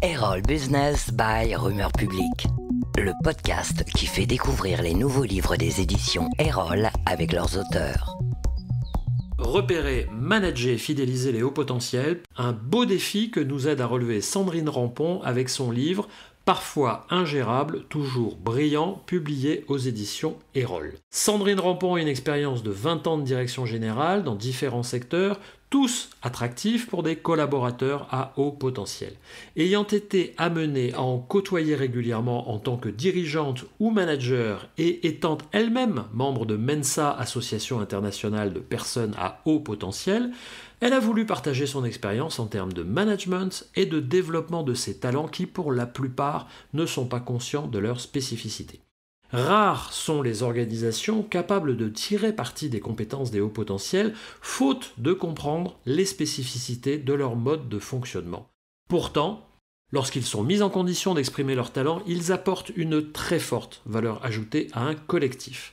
Erol Business by Rumeur Publique, le podcast qui fait découvrir les nouveaux livres des éditions Erol avec leurs auteurs. Repérer, manager et fidéliser les hauts potentiels, un beau défi que nous aide à relever Sandrine Rampon avec son livre Parfois ingérable, toujours brillant, publié aux éditions Erol. Sandrine Rampon a une expérience de 20 ans de direction générale dans différents secteurs, tous attractifs pour des collaborateurs à haut potentiel. Ayant été amenée à en côtoyer régulièrement en tant que dirigeante ou manager et étant elle-même membre de Mensa, Association internationale de personnes à haut potentiel, elle a voulu partager son expérience en termes de management et de développement de ses talents qui, pour la plupart, ne sont pas conscients de leur spécificité. Rares sont les organisations capables de tirer parti des compétences des hauts potentiels, faute de comprendre les spécificités de leur mode de fonctionnement. Pourtant, lorsqu'ils sont mis en condition d'exprimer leurs talents, ils apportent une très forte valeur ajoutée à un collectif.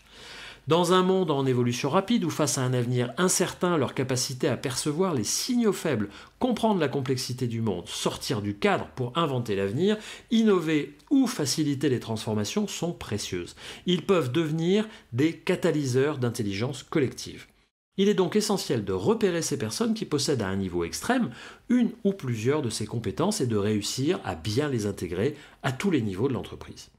Dans un monde en évolution rapide ou face à un avenir incertain, leur capacité à percevoir les signaux faibles, comprendre la complexité du monde, sortir du cadre pour inventer l'avenir, innover ou faciliter les transformations sont précieuses. Ils peuvent devenir des catalyseurs d'intelligence collective. Il est donc essentiel de repérer ces personnes qui possèdent à un niveau extrême une ou plusieurs de ces compétences et de réussir à bien les intégrer à tous les niveaux de l'entreprise.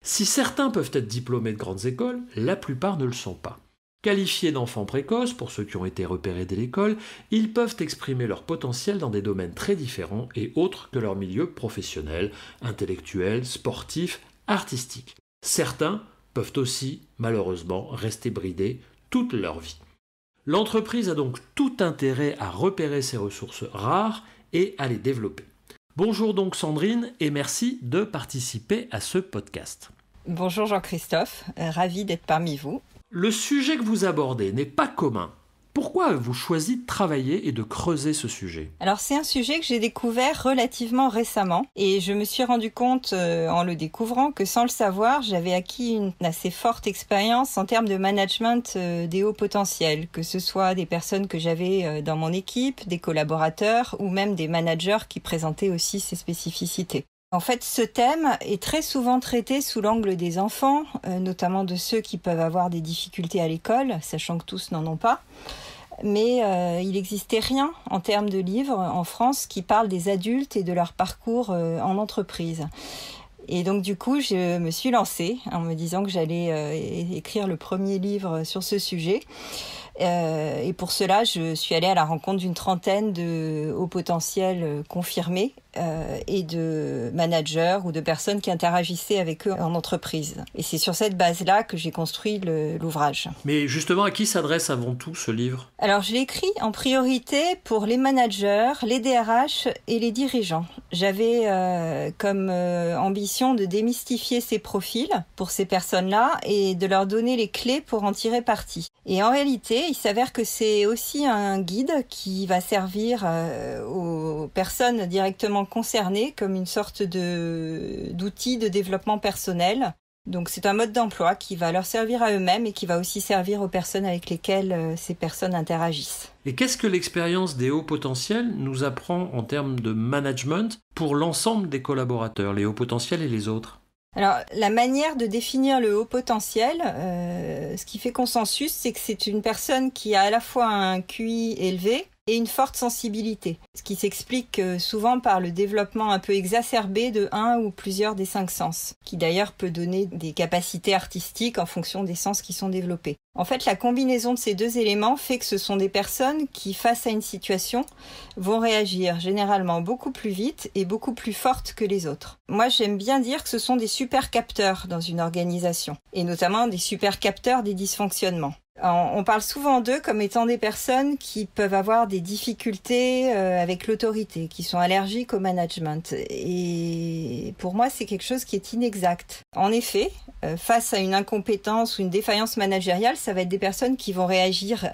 Si certains peuvent être diplômés de grandes écoles, la plupart ne le sont pas. Qualifiés d'enfants précoces, pour ceux qui ont été repérés dès l'école, ils peuvent exprimer leur potentiel dans des domaines très différents et autres que leur milieu professionnel, intellectuel, sportif, artistique. Certains peuvent aussi, malheureusement, rester bridés toute leur vie. L'entreprise a donc tout intérêt à repérer ces ressources rares et à les développer. Bonjour donc Sandrine et merci de participer à ce podcast. Bonjour Jean-Christophe, ravi d'être parmi vous. Le sujet que vous abordez n'est pas commun. Pourquoi avez-vous choisi de travailler et de creuser ce sujet ? Alors c'est un sujet que j'ai découvert relativement récemment et je me suis rendu compte en le découvrant que sans le savoir, j'avais acquis une assez forte expérience en termes de management des hauts potentiels, que ce soit des personnes que j'avais dans mon équipe, des collaborateurs ou même des managers qui présentaient aussi ces spécificités. En fait, ce thème est très souvent traité sous l'angle des enfants, notamment de ceux qui peuvent avoir des difficultés à l'école, sachant que tous n'en ont pas. Mais il n'existait rien en termes de livres en France qui parlent des adultes et de leur parcours en entreprise. Et donc du coup, je me suis lancée en me disant que j'allais écrire le premier livre sur ce sujet. Et pour cela, je suis allée à la rencontre d'une trentaine de hauts potentiels confirmés et de managers ou de personnes qui interagissaient avec eux en entreprise. Et c'est sur cette base-là que j'ai construit l'ouvrage. Mais justement, à qui s'adresse avant tout ce livre ? Alors, je l'ai écrit en priorité pour les managers, les DRH et les dirigeants. J'avais comme ambition de démystifier ces profils pour ces personnes-là et de leur donner les clés pour en tirer parti. Et en réalité, il s'avère que c'est aussi un guide qui va servir aux personnes directement concernées comme une sorte d'outil de développement personnel. Donc c'est un mode d'emploi qui va leur servir à eux-mêmes et qui va aussi servir aux personnes avec lesquelles ces personnes interagissent. Et qu'est-ce que l'expérience des hauts potentiels nous apprend en termes de management pour l'ensemble des collaborateurs, les hauts potentiels et les autres ? Alors, la manière de définir le haut potentiel, ce qui fait consensus, c'est que c'est une personne qui a à la fois un QI élevé et une forte sensibilité, ce qui s'explique souvent par le développement un peu exacerbé de un ou plusieurs des 5 sens, qui d'ailleurs peut donner des capacités artistiques en fonction des sens qui sont développés. En fait, la combinaison de ces deux éléments fait que ce sont des personnes qui, face à une situation, vont réagir généralement beaucoup plus vite et beaucoup plus fortes que les autres. Moi, j'aime bien dire que ce sont des super capteurs dans une organisation, et notamment des super capteurs des dysfonctionnements. On parle souvent d'eux comme étant des personnes qui peuvent avoir des difficultés avec l'autorité, qui sont allergiques au management. Et pour moi, c'est quelque chose qui est inexact. En effet, face à une incompétence ou une défaillance managériale, ça va être des personnes qui vont réagir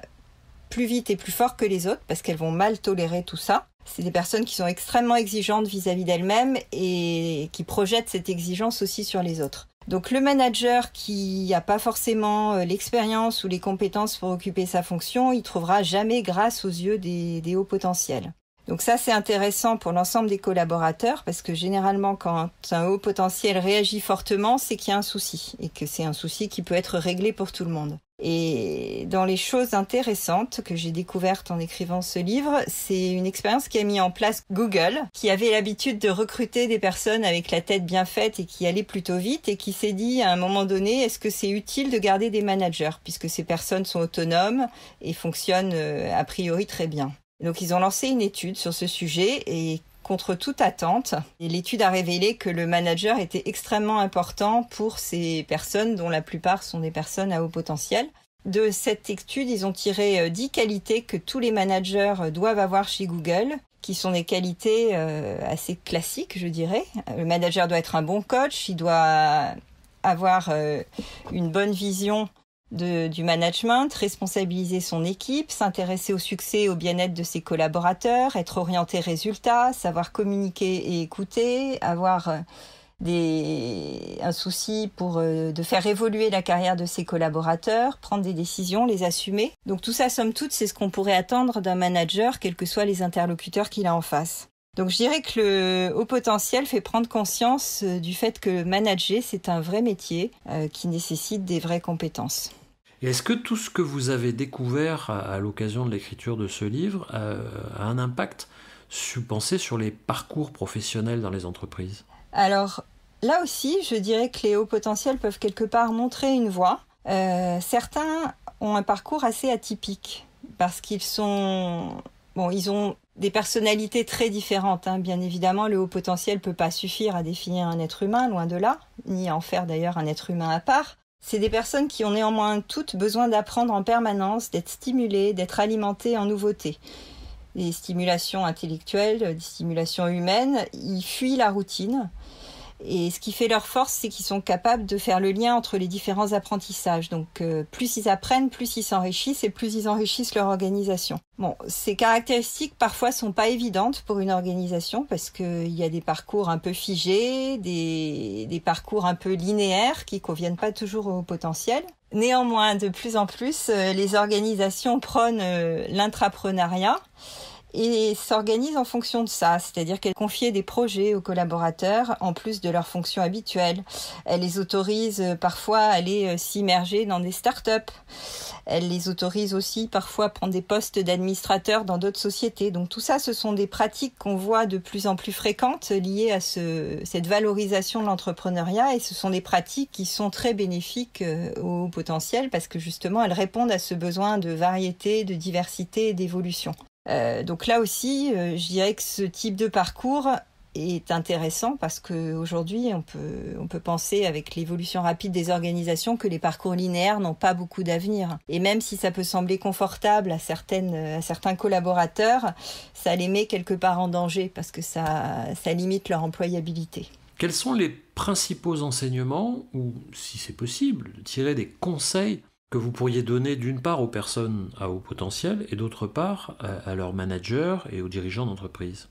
plus vite et plus fort que les autres parce qu'elles vont mal tolérer tout ça. C'est des personnes qui sont extrêmement exigeantes vis-à-vis d'elles-mêmes et qui projettent cette exigence aussi sur les autres. Donc le manager qui n'a pas forcément l'expérience ou les compétences pour occuper sa fonction, il trouvera jamais grâce aux yeux des hauts potentiels. Donc ça, c'est intéressant pour l'ensemble des collaborateurs parce que généralement, quand un haut potentiel réagit fortement, c'est qu'il y a un souci et que c'est un souci qui peut être réglé pour tout le monde. Et dans les choses intéressantes que j'ai découvertes en écrivant ce livre, c'est une expérience qui a mis en place Google, qui avait l'habitude de recruter des personnes avec la tête bien faite et qui allaient plutôt vite et qui s'est dit à un moment donné, est-ce que c'est utile de garder des managers puisque ces personnes sont autonomes et fonctionnent a priori très bien. Donc ils ont lancé une étude sur ce sujet et contre toute attente, l'étude a révélé que le manager était extrêmement important pour ces personnes dont la plupart sont des personnes à haut potentiel. De cette étude, ils ont tiré 10 qualités que tous les managers doivent avoir chez Google, qui sont des qualités assez classiques, je dirais. Le manager doit être un bon coach, il doit avoir une bonne vision du management, responsabiliser son équipe, s'intéresser au succès et au bien-être de ses collaborateurs, être orienté résultat, savoir communiquer et écouter, avoir un souci de faire évoluer la carrière de ses collaborateurs, prendre des décisions, les assumer. Donc tout ça, somme toute, c'est ce qu'on pourrait attendre d'un manager, quels que soient les interlocuteurs qu'il a en face. Donc je dirais que le haut potentiel fait prendre conscience du fait que manager, c'est un vrai métier qui nécessite des vraies compétences. Et est-ce que tout ce que vous avez découvert à l'occasion de l'écriture de ce livre a un impact, pensez, sur les parcours professionnels dans les entreprises ? Alors, là aussi, je dirais que les hauts potentiels peuvent quelque part montrer une voie. Certains ont un parcours assez atypique parce ils ont des personnalités très différentes. Bien évidemment, le haut potentiel ne peut pas suffire à définir un être humain, loin de là, ni à en faire d'ailleurs un être humain à part. C'est des personnes qui ont néanmoins toutes besoin d'apprendre en permanence, d'être stimulées, d'être alimentées en nouveautés. Des stimulations intellectuelles, des stimulations humaines, ils fuient la routine. Et ce qui fait leur force, c'est qu'ils sont capables de faire le lien entre les différents apprentissages. Donc plus ils apprennent, plus ils s'enrichissent et plus ils enrichissent leur organisation. Bon, ces caractéristiques parfois sont pas évidentes pour une organisation parce qu'il y a des parcours un peu figés, des parcours un peu linéaires qui conviennent pas toujours au potentiel. Néanmoins, de plus en plus, les organisations prônent l'intrapreneuriat et s'organisent en fonction de ça, c'est-à-dire qu'elles confient des projets aux collaborateurs en plus de leurs fonctions habituelles. Elles les autorisent parfois à aller s'immerger dans des startups. Elles les autorisent aussi parfois à prendre des postes d'administrateurs dans d'autres sociétés. Donc tout ça, ce sont des pratiques qu'on voit de plus en plus fréquentes liées à cette valorisation de l'entrepreneuriat et ce sont des pratiques qui sont très bénéfiques au potentiel parce que justement, elles répondent à ce besoin de variété, de diversité et d'évolution. Donc là aussi, je dirais que ce type de parcours est intéressant parce qu'aujourd'hui, on peut penser avec l'évolution rapide des organisations que les parcours linéaires n'ont pas beaucoup d'avenir. Et même si ça peut sembler confortable à certains collaborateurs, ça les met quelque part en danger parce que ça limite leur employabilité. Quels sont les principaux enseignements ou, si c'est possible, de tirer des conseils que vous pourriez donner d'une part aux personnes à haut potentiel et d'autre part à leurs managers et aux dirigeants d'entreprise ?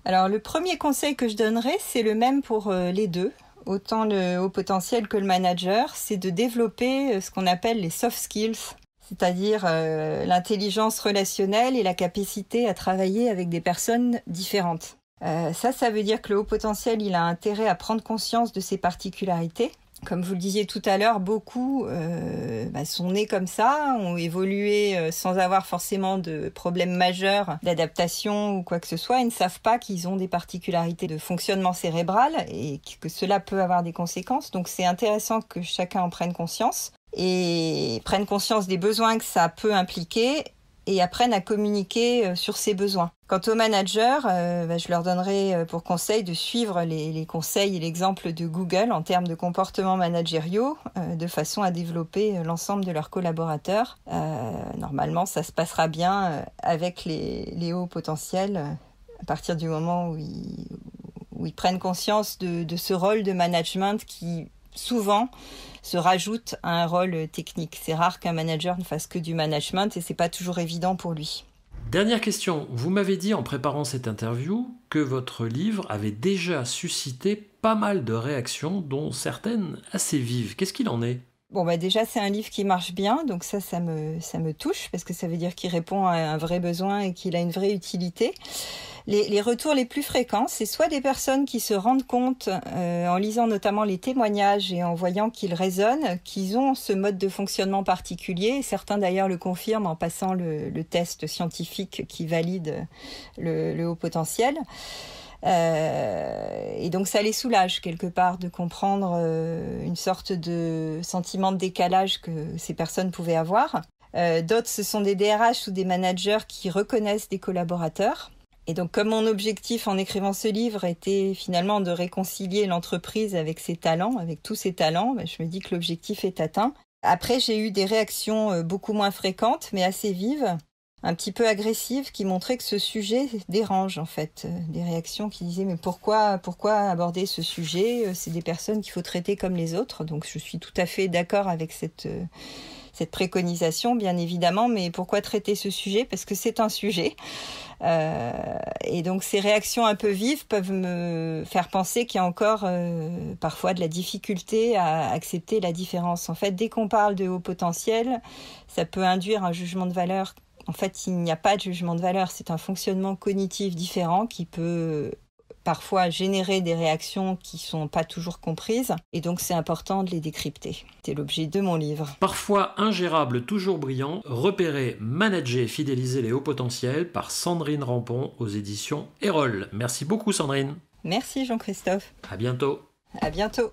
Alors le premier conseil que je donnerais, c'est le même pour les deux, autant le haut potentiel que le manager, c'est de développer ce qu'on appelle les soft skills, c'est-à-dire l'intelligence relationnelle et la capacité à travailler avec des personnes différentes. Ça veut dire que le haut potentiel, il a intérêt à prendre conscience de ses particularités. Comme vous le disiez tout à l'heure, beaucoup sont nés comme ça, ont évolué sans avoir forcément de problèmes majeurs d'adaptation ou quoi que ce soit. Ils ne savent pas qu'ils ont des particularités de fonctionnement cérébral et que cela peut avoir des conséquences. Donc c'est intéressant que chacun en prenne conscience et prenne conscience des besoins que ça peut impliquer et apprennent à communiquer sur ces besoins. Quant aux managers, je leur donnerai pour conseil de suivre les conseils et l'exemple de Google en termes de comportements managériaux, de façon à développer l'ensemble de leurs collaborateurs. Normalement, ça se passera bien avec les hauts potentiels à partir du moment où ils prennent conscience de ce rôle de management qui souvent se rajoute à un rôle technique. C'est rare qu'un manager ne fasse que du management et c'est pas toujours évident pour lui. Dernière question, vous m'avez dit en préparant cette interview que votre livre avait déjà suscité pas mal de réactions, dont certaines assez vives. Qu'est-ce qu'il en est ? Bon, déjà, c'est un livre qui marche bien, donc ça me touche, parce que ça veut dire qu'il répond à un vrai besoin et qu'il a une vraie utilité. Les retours les plus fréquents, c'est soit des personnes qui se rendent compte, en lisant notamment les témoignages et en voyant qu'ils résonnent, qu'ils ont ce mode de fonctionnement particulier. Certains d'ailleurs le confirment en passant le test scientifique qui valide le haut potentiel. Et donc ça les soulage quelque part de comprendre une sorte de sentiment de décalage que ces personnes pouvaient avoir. D'autres, ce sont des DRH ou des managers qui reconnaissent des collaborateurs. Et donc, comme mon objectif en écrivant ce livre était finalement de réconcilier l'entreprise avec ses talents, avec tous ses talents, je me dis que l'objectif est atteint. Après, j'ai eu des réactions beaucoup moins fréquentes, mais assez vives, un petit peu agressives, qui montraient que ce sujet dérange en fait. Des réactions qui disaient « mais pourquoi aborder ce sujet ? C'est des personnes qu'il faut traiter comme les autres. » Donc, je suis tout à fait d'accord avec cette préconisation, bien évidemment, mais pourquoi traiter ce sujet ? Parce que c'est un sujet. Et donc ces réactions un peu vives peuvent me faire penser qu'il y a encore parfois de la difficulté à accepter la différence. En fait, dès qu'on parle de haut potentiel, ça peut induire un jugement de valeur. En fait, il n'y a pas de jugement de valeur, c'est un fonctionnement cognitif différent qui peut parfois générer des réactions qui ne sont pas toujours comprises, et donc c'est important de les décrypter. C'est l'objet de mon livre. Parfois ingérable, toujours brillant, repérer, manager et fidéliser les hauts potentiels par Sandrine Rampon aux éditions Erol. Merci beaucoup Sandrine. Merci Jean-Christophe. À bientôt. À bientôt.